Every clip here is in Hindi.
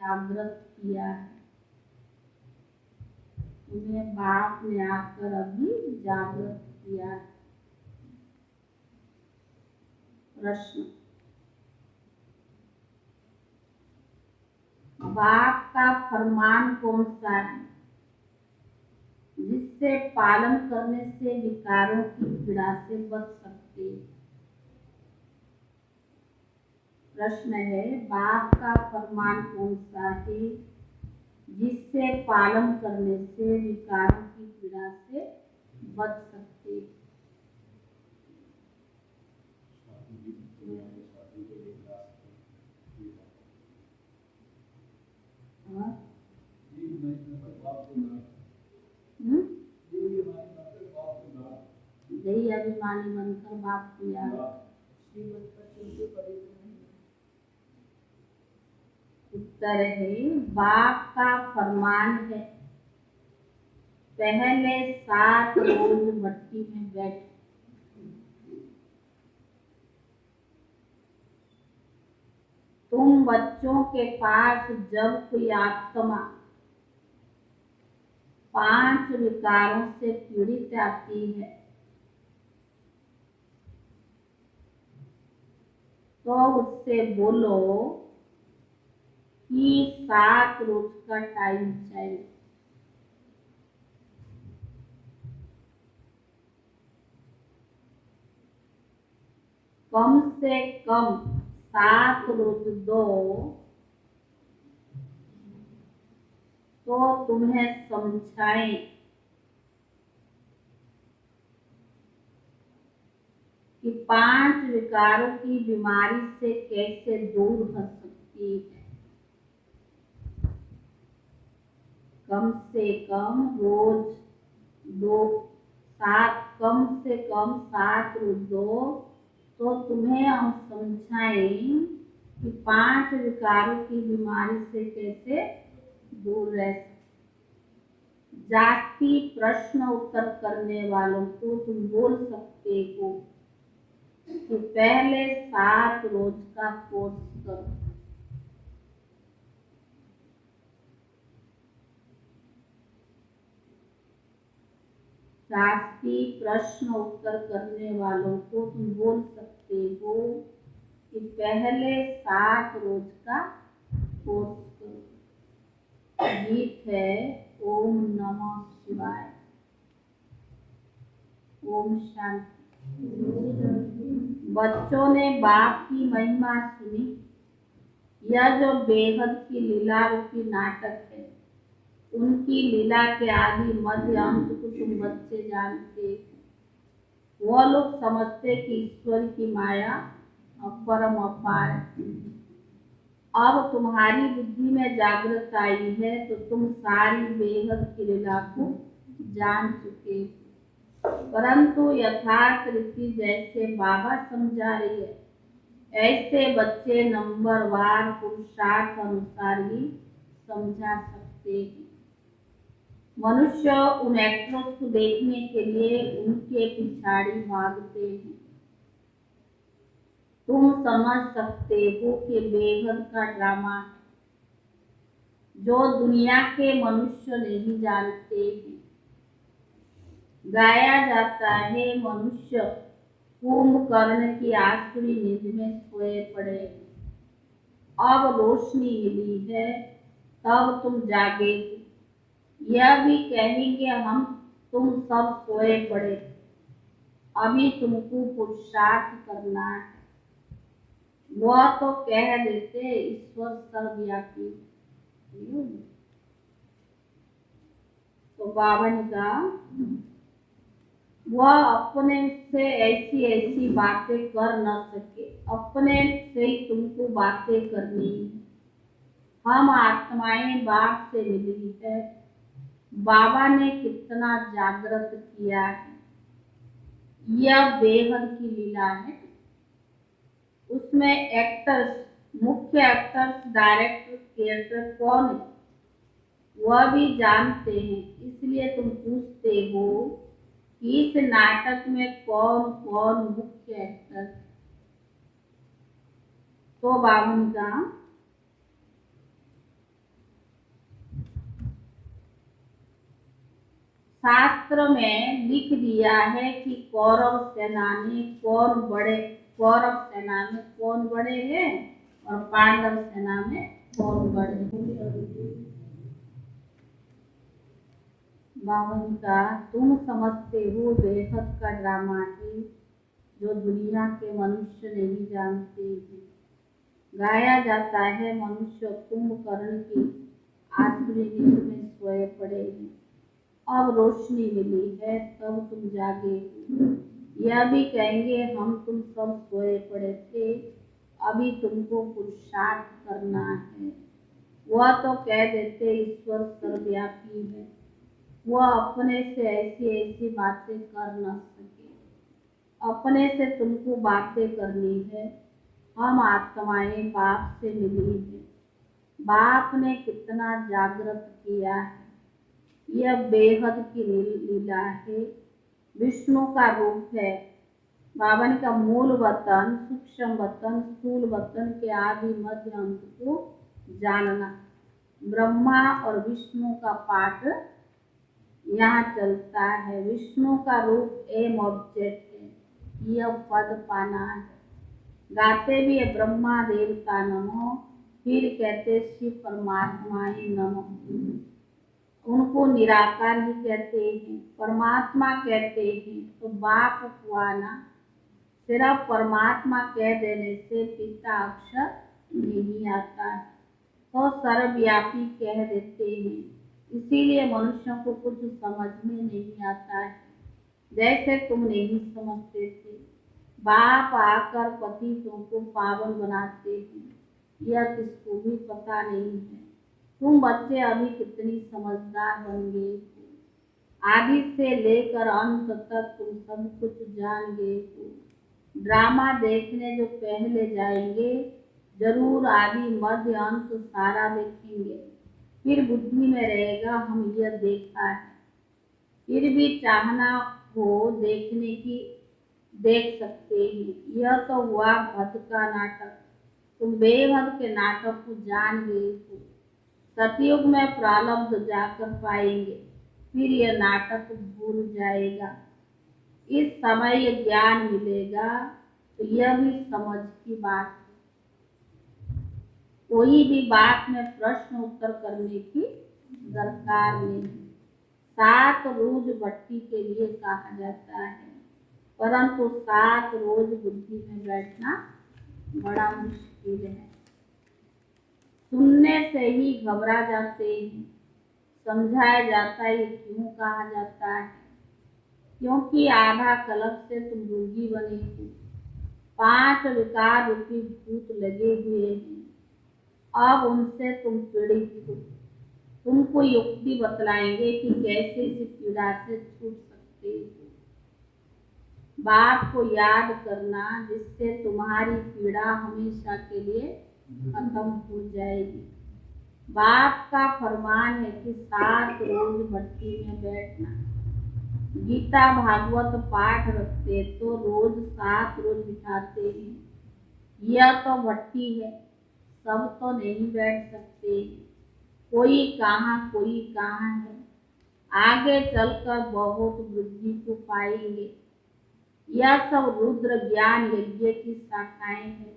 जागृत किया है, तुम्हें बाप ने आकर अभी जागृत किया है। प्रश्न, बाप का फरमान कौन सा है जिससे पालन करने से विकारों की पीड़ा से बच सकते? प्रश्न है, बाप का फरमान कौन सा है जिससे पालन करने से विकारों की पीड़ा से बच सकते? यही अभिमानी बनकर बाप को याद। उत्तर है, बाप का फरमान है, पहले 7 रोज भट्टी में बैठ। तुम बच्चों के पास जब कोई आत्मा 5 विकारों से पीड़ित आती है तो उससे बोलो कि 7 रोज का टाइम चाहिए। कम से कम 7 रोज दो तो तुम्हें समझाएं कि 5 विकारों की बीमारी से कैसे दूर हो सकती है। कम से कम रोज 7 रोज दो तो तुम्हें हम समझाएं कि 5 विकारों की बीमारी से कैसे दूर रह सकते। जाति प्रश्न उत्तर करने वालों को तुम बोल सकते हो कि पहले 7 रोज का कोर्स करो। शास्त्रीय प्रश्न उत्तर करने वालों को तुम बोल सकते हो कि पहले 7 रोज का कोर्स करो। गीत है ओम नमः शिवाय। ओम शांति। बच्चों ने बाप की महिमा सुनी। यह जो बेहद की लीला रूपी नाटक है, उनकी लीला के आदि मध्य अंत को तुम बच्चे जानते। वह लोग समझते कि ईश्वर की माया परम अपार है। अब तुम्हारी बुद्धि में जागृत आई है तो तुम सारी बेहद की लीला को जान चुके, परंतु यथार्थ रीति जैसे बाबा समझा रही है ऐसे बच्चे नंबरवार पुरुषार्थ अनुसार ही समझा सकते हैं। मनुष्य उन एक्टर्स को देखने के लिए उनके पिछाड़ी भागते हैं। तुम समझ सकते हो कि बेहद का ड्रामा है जो दुनिया के मनुष्य नहीं जानते हैं। गाया जाता है, मनुष्य कुंभकर्ण की आसुरी नींद में सोए पड़े, अब रोशनी मिली है तब तुम जागे। यह भी कहेंगे हम तुम सब सोए पड़े, अभी तुमको पुरुषार्थ करना है। वह तो कह देते ईश्वर सर्वव्यापी। तो बाबा ने कहा वह अपने से ऐसी ऐसी बातें कर न सके, अपने से ही तुमको बातें करनी है। हम आत्माएं बाप से मिली है। बाबा ने कितना जागृत किया है। यह बेहद की लीला है। उसमें एक्टर्स, मुख्य एक्टर्स, डायरेक्टर, कैरेक्टर कौन है वह भी जानते हैं। इसलिए तुम पूछते हो कि इस नाटक में कौन कौन मुख्य एक्टर। तो बाबा ने कहा शास्त्र में लिख दिया है कि कौरव सेना में कौन बड़े हैं और पांडव सेना में कौन बड़े हैं। बावन का तुम समझते हो बेहद का ड्रामा है जो दुनिया के मनुष्य नहीं जानते हैं। गाया जाता है मनुष्य कुंभकर्ण की आसुरी नींद में सोए पड़े हैं, अब रोशनी मिली है तब तुम जागे हो। यह भी कहेंगे हम तुम सब सोए पड़े थे, अभी तुमको पुरुषार्थ करना है। वह तो कह देते ईश्वर सर्वव्यापी है, वह अपने से ऐसी ऐसी बातें कर न सके। अपने से तुमको बातें करनी है। हम आत्माएं बाप से मिली है। बाप ने कितना जागृत किया है। यह बेहद की लीला है, विष्णु का रूप है। बावन का मूल वतन, सूक्ष्म वतन, स्थूल वतन के आदि मध्य अंत को जानना। ब्रह्मा और विष्णु का पाठ यहाँ चलता है। विष्णु का रूप एम ऑब्जेक्ट है, यह पद पाना है। गाते भी है ब्रह्मा देवता नमो, फिर कहते शिव परमात्मा ही नमो। उनको निराकार ही कहते हैं, परमात्मा कहते हैं। तो बाप हुआ ना, सिर्फ परमात्मा कह देने से पिता अक्षर नहीं आता है, तो सर्वव्यापी कह देते हैं। इसीलिए मनुष्यों को कुछ समझ में नहीं आता है, जैसे तुम नहीं समझते थे। बाप आकर पतितों को पावन बनाते हैं, यह किसको भी पता नहीं है। तुम बच्चे अभी कितनी समझदार बन गए हो। आदि से लेकर अंत तक तुम सब कुछ जान गए हो। ड्रामा देखने जो पहले जाएंगे जरूर आदि मध्य अंत सारा देखेंगे, फिर बुद्धि में रहेगा हम यह देखा है। फिर भी चाहना हो देखने की देख सकते हैं। यह तो हुआ भद का नाटक, तुम बेहद के नाटक को जान गए हो। सतयुग में प्रारब्ध जाकर पाएंगे, फिर यह नाटक भूल जाएगा। इस समय यह ज्ञान मिलेगा तो यह भी समझ की बात है। कोई भी बात में प्रश्न उत्तर करने की दरकार नहीं। 7 रोज भट्टी के लिए कहा जाता है, परंतु 7 रोज बुद्धि में बैठना बड़ा मुश्किल है। सुनने से ही घबरा जाते हैं। समझाया जाता है क्यों कहा जाता है, क्योंकि आधा कल्प से तुम रोगी बने हो। 5 विकार रूपी भूत लगे हुए हैं, अब उनसे तुम पीड़ित हो। तुमको युक्ति बतलाएंगे कि कैसे इस पीड़ा से छूट सकते हो। बाप को याद करना, जिससे तुम्हारी पीड़ा हमेशा के लिए खत्म हो जाएगी। बाप का फरमान है कि 7 रोज भट्टी में बैठना। गीता भागवत पाठ रखते तो रोज 7 रोज बिठाते हैं। यह तो भट्टी है, सब तो नहीं बैठ सकते। कोई कहाँ है। आगे चलकर बहुत वृद्धि को पाएंगे। यह सब रुद्र ज्ञान यज्ञ की शाखाएं हैं।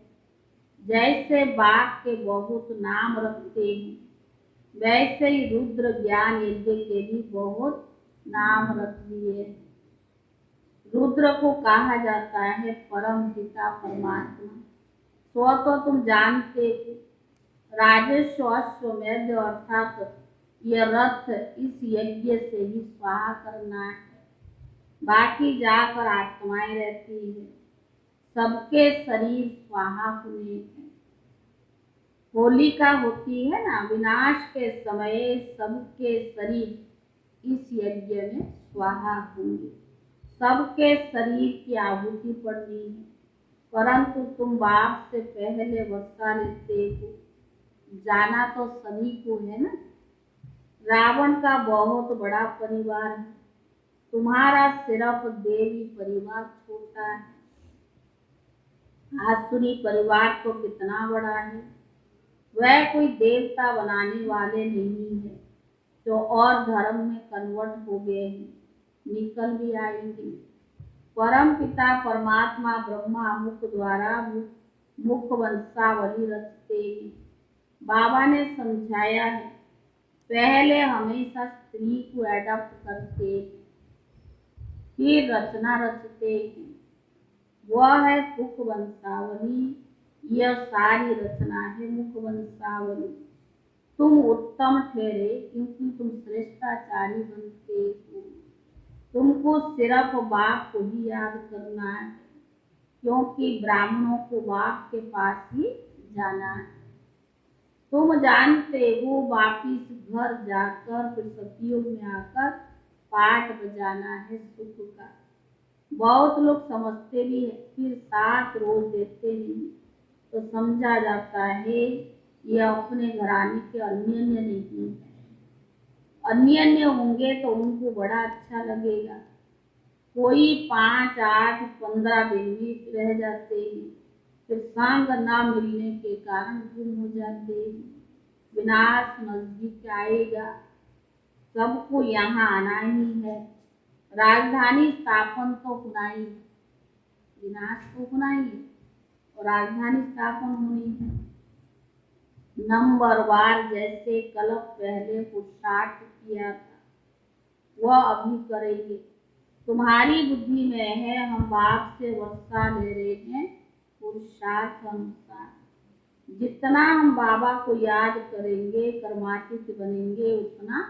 जैसे बाघ के बहुत नाम रखते हैं, वैसे ही रुद्र ज्ञान यज्ञ के भी बहुत नाम रख दिए। रुद्र को कहा जाता है परम पिता परमात्मा। सो तो तुम जानते हो। राजस्व अश्वमेध अर्थात यह रथ इस यज्ञ से ही स्वाहा करना है। बाकी जाकर आत्माएं रहती है। सबके शरीर स्वाहा हुए हैं। होलिका होती है ना, विनाश के समय सबके शरीर इस यज्ञ में स्वाहा होंगे। सबके शरीर की आहुति पड़नी है, परंतु तुम बाप से पहले वर्षा लेते हो। जाना तो सभी को है ना। रावण का बहुत बड़ा परिवार है, तुम्हारा सिर्फ देवी परिवार छोटा है। आसुरी परिवार तो कितना बड़ा है। वह कोई देवता बनाने वाले नहीं है। जो और धर्म में कन्वर्ट हो गए हैं, निकल भी आएंगे। परम पिता परमात्मा ब्रह्मा मुख द्वारा मुख वंशावली रचते हैं। बाबा ने समझाया है, पहले हमेशा स्त्री को एडॉप्ट करते हैं, फिर रचना रचते हैं। वह है मुख वंशावली। यह सारी रचना है मुख वंशावली। तुम उत्तम ठहरे क्योंकि तुम श्रेष्ठाचारी बनते हो। तुमको सिर्फ बाप को ही याद करना है, क्योंकि ब्राह्मणों को बाप के पास ही जाना है। तुम जानते हो वापिस घर जाकर फिर सतयुग में आकर पाठ बजाना है सुख का। बहुत लोग समझते भी है, फिर 7 रोज देते नहीं तो समझा जाता है ये अपने घराने के अन्य नहीं है। अन्य होंगे तो उनको बड़ा अच्छा लगेगा। कोई 5, 8, 15 दिन भी रह जाते हैं, फिर संग ना मिलने के कारण गुम हो जाते हैं। विनाश नजदीक आएगा, सबको यहाँ आना ही है। राजधानी स्थापन तो होना ही है, विनाश तो होना ही है और राजधानी स्थापन होनी है। नंबरवार जैसे कल पहले पुरुषार्थ किया था वह अभी करेंगे। तुम्हारी बुद्धि में है हम बाप से वर्षा ले रहे हैं पुरुषार्थ अनुसार। जितना हम बाबा को याद करेंगे कर्मातीत बनेंगे उतना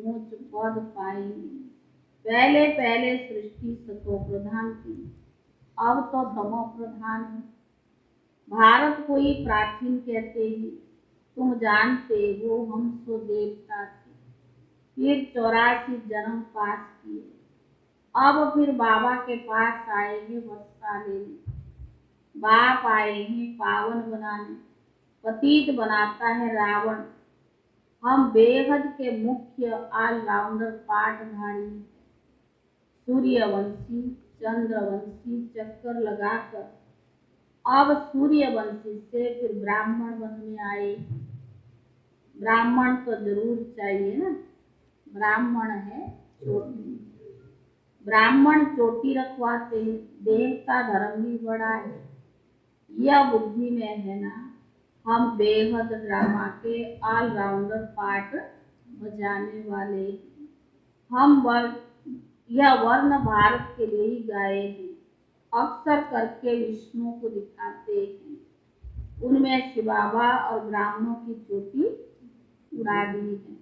ऊंच पद पाएंगे। पहले पहले सृष्टि सतो प्रधान थी, अब तो तमो प्रधान है। भारत को ही प्राचीन कहते हैं। तुम जानते हो हम सो देवता थे, फिर 84 जन्म पास किए, अब फिर बाबा के पास आए हैं वर्षा लेने। बाप आए हैं पावन बनाने, पतित बनाता है रावण। हम बेहद के मुख्य ऑलराउंडर पाठधारी, सूर्यवंशी चंद्रवंशी चक्कर लगाकर अब सूर्यवंशी से फिर ब्राह्मण वन में आए। ब्राह्मण तो जरूर चाहिए ना, ब्राह्मण है चोटी। ब्राह्मण चोटी रखवाते हैं, देवता धर्म भी बड़ा है। यह बुद्धि में है ना, हम बेहद ड्रामा के ऑलराउंडर पार्ट बजाने वाले। हम यह वर्ण भारत के लिए ही गाए हैं, अक्सर करके विष्णु को दिखाते हैं। उनमें शिव बाबा और ब्राह्मणों की चोटी उड़ा दी है,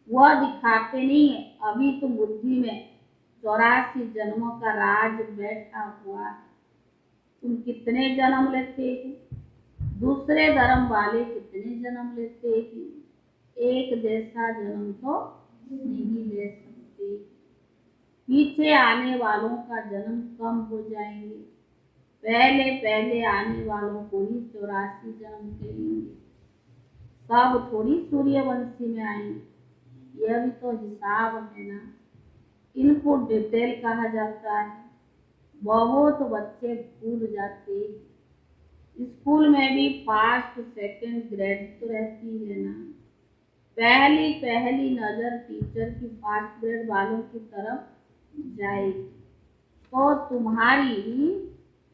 वह दिखाते नहीं है। अभी तो बुद्धि में 84 जन्मों का राज बैठा हुआ है। तुम कितने जन्म लेते हो, दूसरे धर्म वाले कितने जन्म लेते हैं, एक जैसा जन्म तो नहीं ले सकते। पीछे आने वालों का जन्म कम हो जाएंगे, पहले पहले आने वालों को ही 84 जन्म करेंगे। सब थोड़ी सूर्यवंशी में आएंगे, यह भी तो हिसाब है ना। इनको डिटेल कहा जाता है। बहुत बच्चे भूल जाते हैं। स्कूल में भी फर्स्ट सेकंड ग्रेड तो रहती है ना। पहली नजर टीचर की फर्स्ट ग्रेड वालों की तरफ जाएगी तो तुम्हारी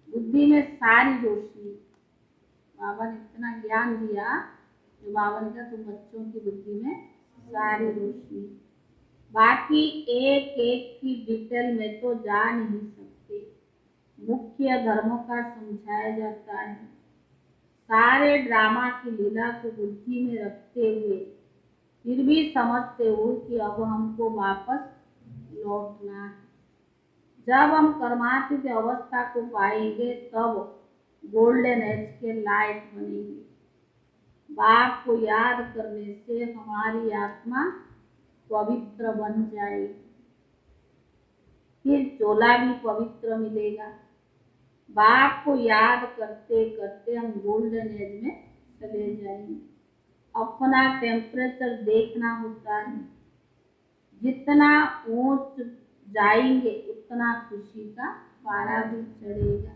बुद्धि में सारी रोशनी, बाबा ने इतना ज्ञान दिया तो बाबा ने कहा तुम बच्चों की बुद्धि में सारी रोशनी। बाकी एक एक की डिटेल में तो जा नहीं सकते। मुख्य धर्मों का समझाया जाता है। सारे ड्रामा की लीला को बुद्धि में रखते हुए फिर भी समझते हो कि अब हमको वापस लौटना है। जब हम कर्मातीत अवस्था को पाएंगे तब गोल्डन एज के लाइट बनेंगे। बाप को याद करने से हमारी आत्मा पवित्र बन जाएगी, फिर चोला भी पवित्र मिलेगा। बाप को याद करते करते हम गोल्डन एज में चले जाएंगे। अपना टेम्परेचर देखना होता है, जितना ऊंच जाएंगे उतना खुशी का पारा भी चढ़ेगा,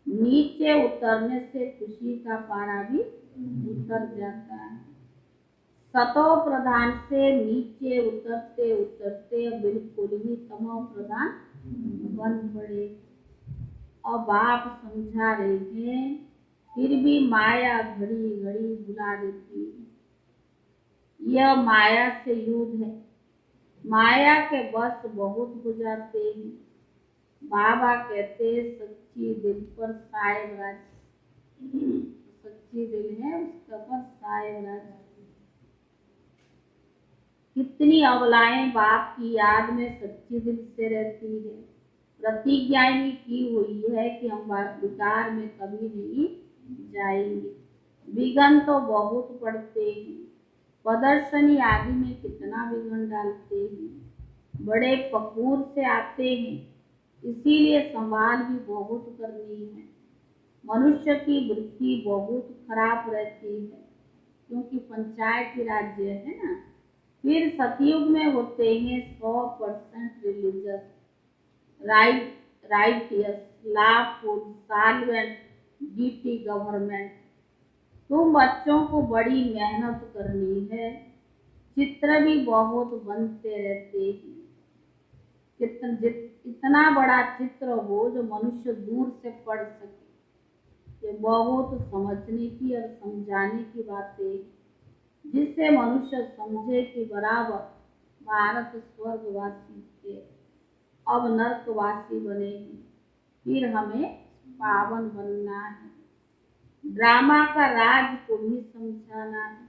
नीचे उतरने से खुशी का पारा भी उतर जाता है। सतो प्रधान से नीचे उतरते उतरते बिल्कुल ही तमो प्रधान बन पड़े। अब आप समझा रहे हैं, फिर भी माया घड़ी घड़ी बुला देती है। यह माया से युद्ध है। माया के बस बहुत हो जाते हैं। बाबा कहते सच्ची दिल पर साहेब राज, सच्ची दिल है उसका पर साहेब राज। कितनी अबलाएं बाप की याद में सच्ची दिल से रहती है। प्रतिज्ञा भी की हुई है कि हम विकार में कभी नहीं जाएंगे। विघन तो बहुत पड़ते हैं, प्रदर्शनी आदि में कितना विघन डालते हैं। बड़े फकूर से आते हैं, इसीलिए संभाल भी बहुत करनी है। मनुष्य की वृत्ति बहुत खराब रहती है, क्योंकि पंचायती राज्य है ना। फिर सतयुग में होते हैं 100% religious, righteous, lawful, solvent, duty government. तुम बच्चों को बड़ी मेहनत करनी है। चित्र भी बहुत बनते रहते हैं। इतना बड़ा चित्र हो जो मनुष्य दूर से पढ़ सके। ये बहुत समझने की और समझाने की बातें, जिससे मनुष्य समझे कि बराबर भारत स्वर्गवासी थे, अब नरकवासी बनेगी, फिर हमें पावन बनना है। ड्रामा का राज को भी समझाना है,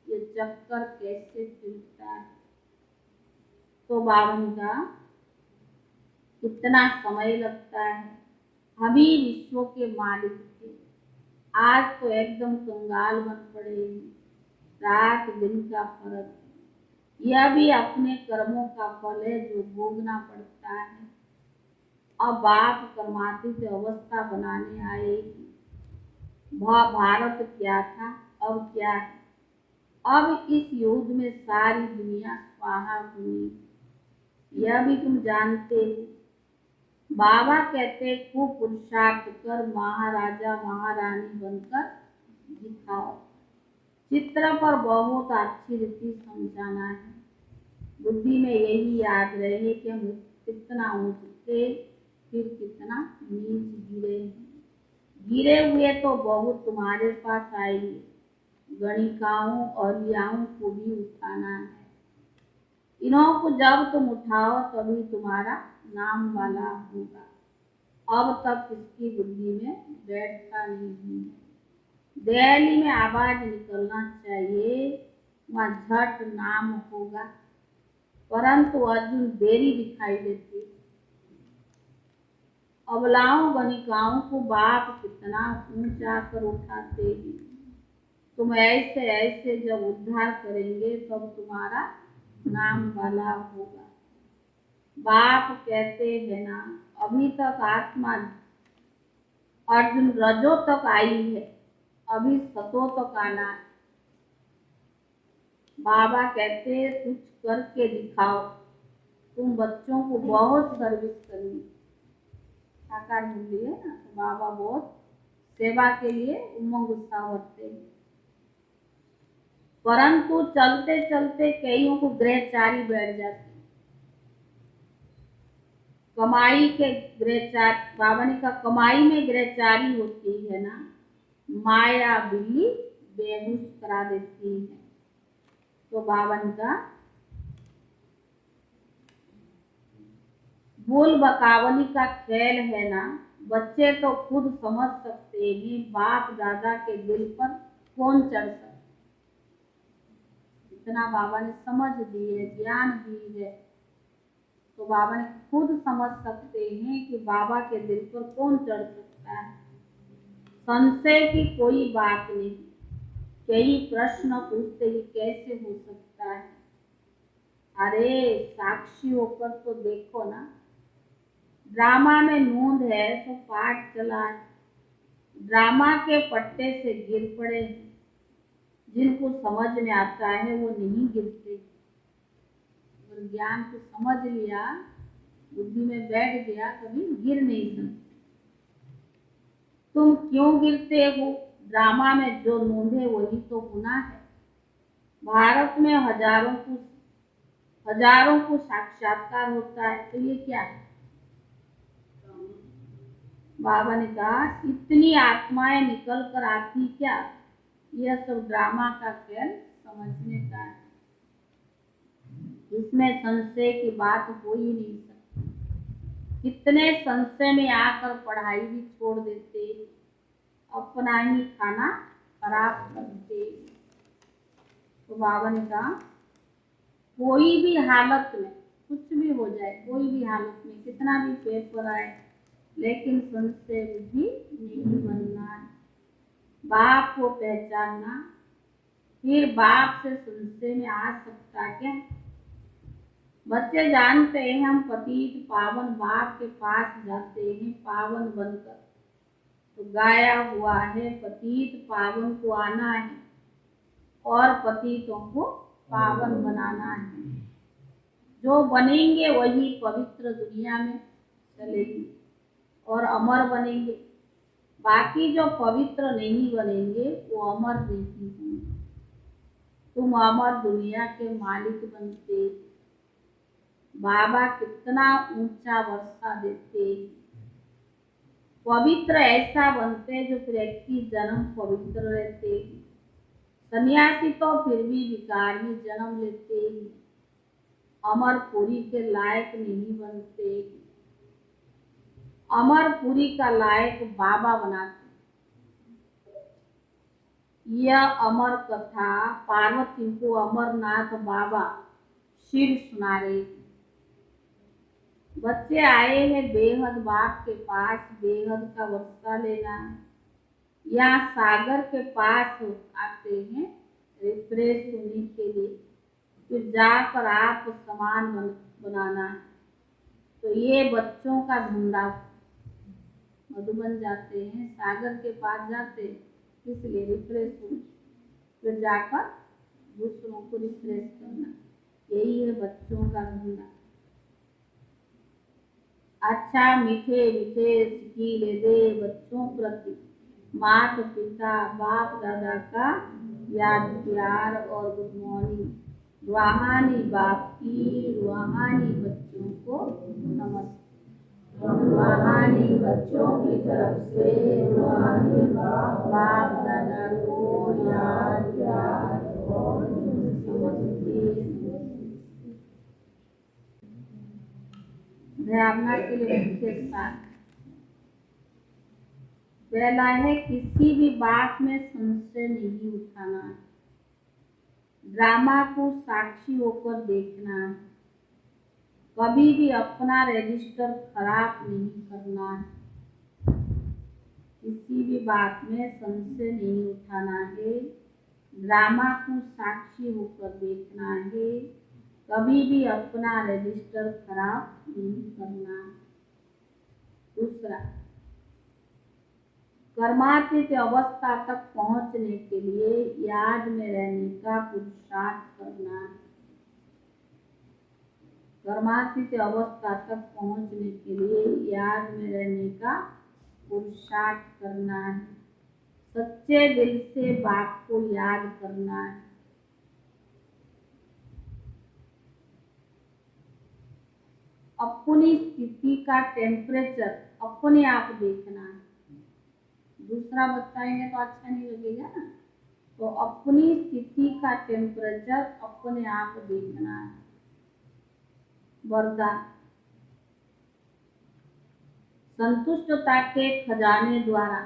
ये चक्कर कैसे फिरता है। तो बावन का कितना समय लगता है। हम ही विश्व के मालिक थे, आज तो एकदम कंगाल बन पड़े हैं। रात दिन का फर्क है। यह भी अपने कर्मों का फल है जो भोगना पड़ता है। अब बाप कर्मातीत अवस्था बनाने आएगी। भारत क्या था, अब क्या है। अब इस युद्ध में सारी दुनिया स्वाहा हुई, यह भी तुम जानते हो। बाबा कहते खूब पुरुषार्थ कर महाराजा महारानी बनकर दिखाओ। चित्र पर बहुत अच्छी रीति समझाना है। बुद्धि में यही याद रहे कि हम कितना ऊंच थे, फिर कितना नीच गिरे हैं। गिरे हुए तो बहुत तुम्हारे पास आएंगे। गणिकाओं और याओं को भी उठाना है। इन्हों को जब तुम उठाओ तभी तुम्हारा नाम वाला होगा। अब तक इसकी बुद्धि में बैठता नहीं है। दिल्ली में आवाज निकलना चाहिए, वहाँ झट नाम होगा, परंतु अर्जुन देरी दिखाई देती। अबलाओं गणिकाओं को बाप कितना ऊंचा कर उठाते हैं। तुम ऐसे ऐसे जब उद्धार करेंगे तब तुम्हारा नाम वाला होगा। बाप कहते हैं ना, अभी तक आत्मा अर्जुन रजो तक आई है, अभी सतो तक आना है। बाबा कहते कुछ करके दिखाओ। तुम बच्चों को बहुत सर्विस करनी, साकार मूल्य है ना, तो बाबा बहुत सेवा के लिए उमंग उत्साह होते हैं। परंतु चलते चलते कईयों को गृहचारी बैठ जाती। कमाई के गृहचारी, बाबा ने कहा कमाई में गृहचारी होती है ना, माया बिल्ली बेहोश करा देती है। तो बाबा ने कहा बोल बकावली का खेल है ना, बच्चे तो खुद समझ सकते हैं, बाप दादा के दिल पर कौन चढ़ सकता। इतना बाबा ने समझ दी है, ज्ञान दी है, तो बाबा ने खुद समझ सकते हैं कि बाबा के दिल पर कौन चढ़ सकता है। संशय की कोई बात नहीं। कई प्रश्न पूछते ही कैसे हो सकता है। अरे साक्षी होकर तो देखो ना। ड्रामा में नूंद है तो पाठ चला है। ड्रामा के पट्टे से गिर पड़े। जिनको समझ में आता है वो नहीं गिरते। और ज्ञान को समझ लिया, बुद्धि में बैठ गया, कभी गिर नहीं सकते। तुम क्यों गिरते हो? ड्रामा में जो नूंदे वही तो गुनाह है। भारत में हजारों को साक्षात्कार होता है, तो ये क्या है? बाबा ने कहा इतनी आत्माएं निकल कर आती क्या? यह सब ड्रामा का खेल समझने का है। इसमें संशय की बात हो ही नहीं सकती। कितने संशय में आकर पढ़ाई भी छोड़ देते, अपना ही खाना खराब करते। तो बाबा ने कहा कोई भी हालत में कुछ भी हो जाए, कोई भी हालत में कितना भी पेपर आए, लेकिन संशय बुद्धि नहीं बनना है। बाप को पहचानना, फिर बाप से संशय में आ सकता क्या? बच्चे जानते हैं हम पतित पावन बाप के पास जाते हैं पावन बनकर, तो गाया हुआ है पतित पावन को आना है और पतितों को पावन बनाना है। जो बनेंगे वही पवित्र दुनिया में चलेंगे और अमर बनेंगे। बाकी जो पवित्र नहीं बनेंगे वो अमर नहीं होंगे। तुम अमर दुनिया के मालिक बनते। बाबा कितना ऊंचा वर्षा देते, पवित्र ऐसा बनते जो फिर 21 जन्म पवित्र रहते। सन्यासी तो फिर भी विकार में जन्म लेते ही, अमरपुरी के लायक नहीं बनते। अमरपुरी का लायक बाबा बनाते। यह अमर कथा पार्वती को अमरनाथ बाबा शिव सुना रहे। बच्चे आए हैं बेहद बाप के पास, बेहद का वर्षा लेना। यहाँ सागर के पास आते हैं रिफ्रेश होने के लिए, फिर जाकर आप सामान बनाना। तो ये बच्चों का धंधा। मधुबन जाते हैं, सागर के पास जाते, इसलिए रिफ्रेश हो, फिर जाकर दूसरों को रिफ्रेश करना। यही है बच्चों का धंधा। अच्छा मीठे मीठे सिकीले दे बच्चों प्रति माता पिता बाप दादा का याद प्यार और गुड मॉर्निंग। रूहानी बाप की रूहानी बच्चों को नमस्ते। रूहानी बच्चों की तरफ से रूहानी बाप दादा को याद प्यार और नमस्ते। धारणा के लिए मुख्य साथ पहला है किसी भी बात में संशय नहीं उठाना है। ड्रामा को साक्षी होकर देखना है। कभी भी अपना रजिस्टर खराब नहीं करना है। किसी भी बात में संशय नहीं उठाना है। ड्रामा को साक्षी होकर देखना है। कभी भी अपना रजिस्टर खराब नहीं करना। दूसरा, कर्मातीत अवस्था तक पहुंचने के लिए याद में रहने का पुरुषार्थ करना। कर्मातीत अवस्था तक पहुंचने के लिए याद में रहने का पुरुषार्थ करना है। सच्चे दिल से बाप को याद करना है। अपनी स्थिति का टेम्परेचर अपने आप देखना है। दूसरा बताएंगे तो अच्छा नहीं लगेगा ना। तो अपनी स्थिति का टेम्परेचर अपने आप देखना है। वरदान, संतुष्टता के खजाने द्वारा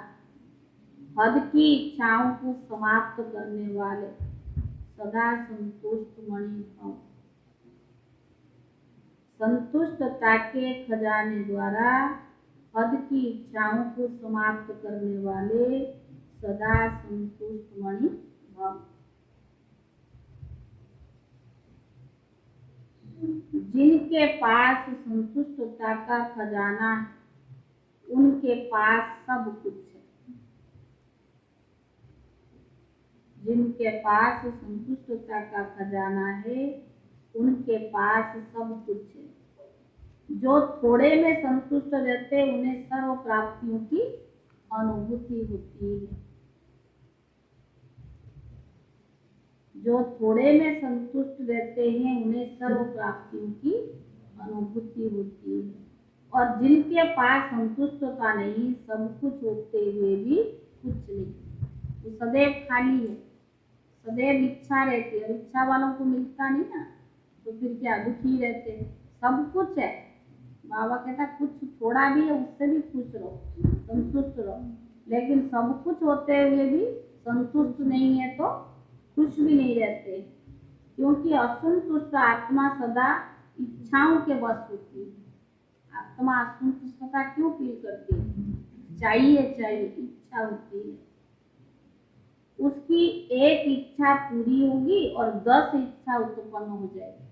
हद की इच्छाओं को समाप्त करने वाले सदा संतुष्ट मणि भव। संतुष्टता के खजाने द्वारा हद की इच्छाओं को समाप्त करने वाले सदा संतुष्ट मणि भव। जिनके पास संतुष्टता का खजाना है उनके पास सब कुछ है। जिनके पास संतुष्टता का खजाना है उनके पास सब कुछ है। जो थोड़े में संतुष्ट रहते उन्हें सर्व प्राप्तियों की अनुभूति होती है। जो थोड़े में संतुष्ट रहते हैं उन्हें सर्व प्राप्तियों की अनुभूति होती है, और जिनके पास संतुष्टता नहीं, सब कुछ होते हुए भी कुछ नहीं, वो सदैव खाली है, सदैव इच्छा रहती है, और इच्छा वालों को मिलता नहीं ना, तो फिर क्या दुखी रहते हैं। सब कुछ है, बाबा कहता कुछ थोड़ा भी है उससे भी खुश रहो, संतुष्ट रहो, लेकिन सब कुछ होते हुए भी संतुष्ट नहीं है तो खुश भी नहीं रहते, क्योंकि असंतुष्ट आत्मा सदा इच्छाओं के वश होती है। आत्मा असंतुष्टता क्यों फील करती है? चाहिए चाहिए इच्छा होती है, उसकी एक इच्छा पूरी होगी और 10 इच्छा उत्पन्न हो जाएगी।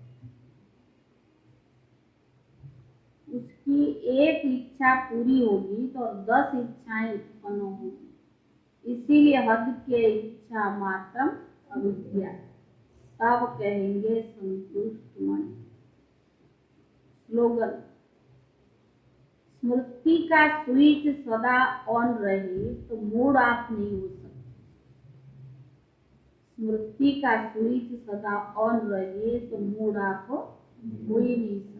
उसकी एक इच्छा पूरी होगी तो 10 इच्छाएं उत्पन्न होगी, इसीलिए हद के इच्छा मात्रम अविद्या, तब कहेंगे संतुष्ट मन। स्लोगन, स्मृति का स्विच सदा ऑन रहे तो मूड ऑफ नहीं हो सकता। स्मृति का स्विच सदा ऑन रहे तो मूड ऑफ हो ही नहीं सकता।